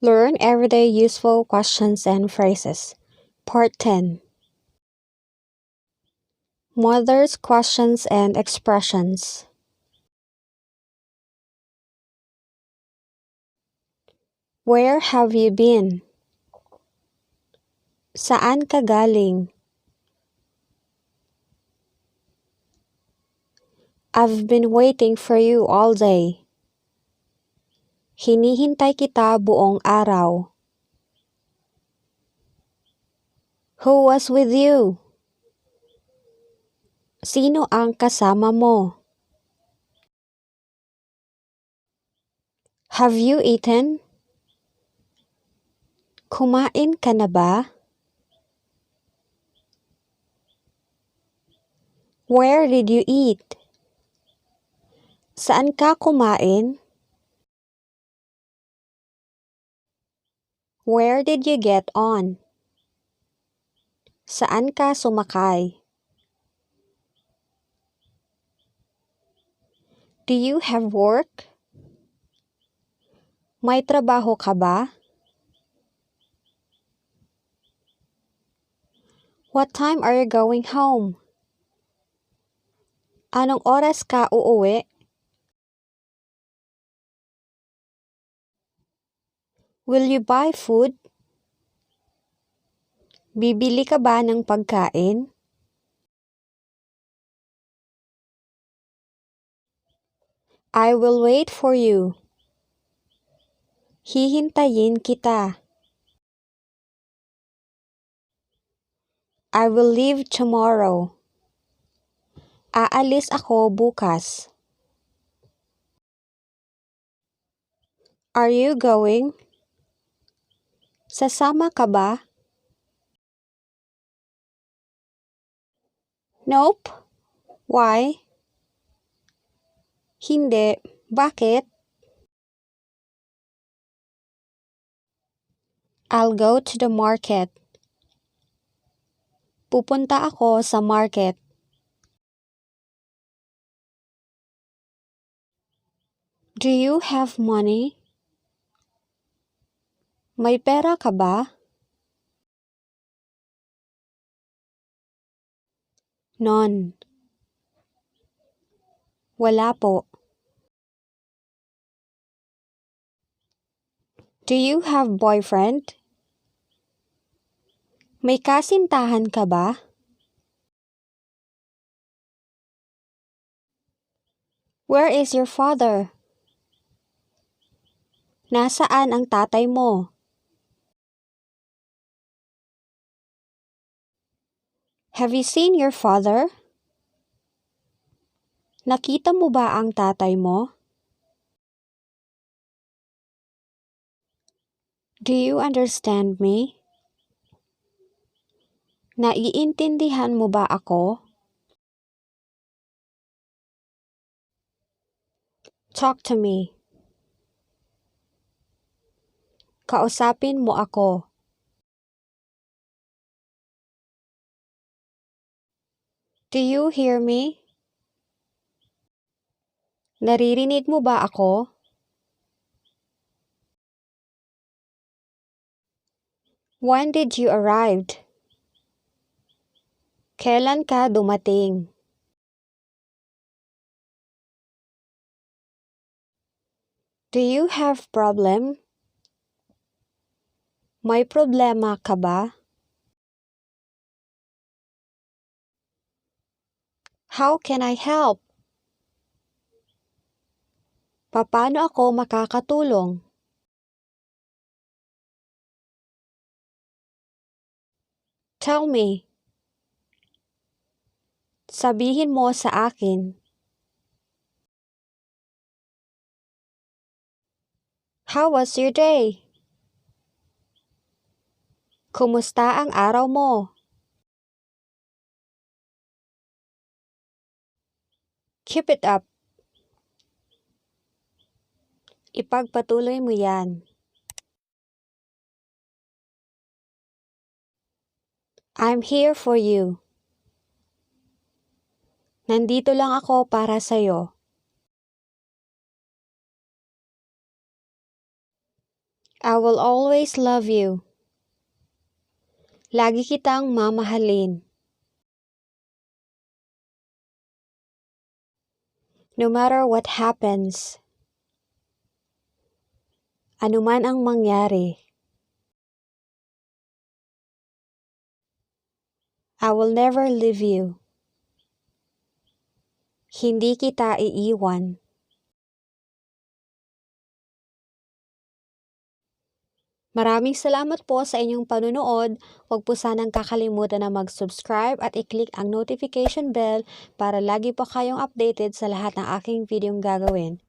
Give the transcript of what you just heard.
Learn everyday useful questions and phrases. Part 10. Mother's questions and expressions. Where have you been? Saan ka galing? I've been waiting for you all day. Hinihintay kita buong araw. Who was with you? Sino ang kasama mo? Have you eaten? Kumain ka na ba? Where did you eat? Saan ka kumain? Where did you get on? Saan ka sumakay? Do you have work? May trabaho ka ba? What time are you going home? Anong oras ka uuwi? Will you buy food? Bibili ka ba ng pagkain? I will wait for you. Hihintayin kita. I will leave tomorrow. Aalis ako bukas. Are you going? Sasama ka ba? Nope. Why? Hindi. Bakit? I'll go to the market. Pupunta ako sa market. Do you have money? May pera ka ba? None. Wala po. Do you have boyfriend? May kasintahan ka ba? Where is your father? Nasaan ang tatay mo? Have you seen your father? Nakita mo ba ang tatay mo? Do you understand me? Naiintindihan mo ba ako? Talk to me. Kausapin mo ako. Do you hear me? Naririnig mo ba ako? When did you arrive? Kailan ka dumating? Do you have problem? May problema ka ba? How can I help? Paano ako makakatulong? Tell me. Sabihin mo sa akin. How was your day? Kumusta ang araw mo? Keep it up. Ipagpatuloy mo yan. I'm here for you. Nandito lang ako para sa'yo. I will always love you. Lagi kitang mamahalin. No matter what happens. Anuman ang mangyari. I will never leave you. Hindi kita iiwan. Maraming salamat po sa inyong panunood. Huwag po sanang kakalimutan na mag-subscribe at i-click ang notification bell para lagi po kayong updated sa lahat ng aking videong gagawin.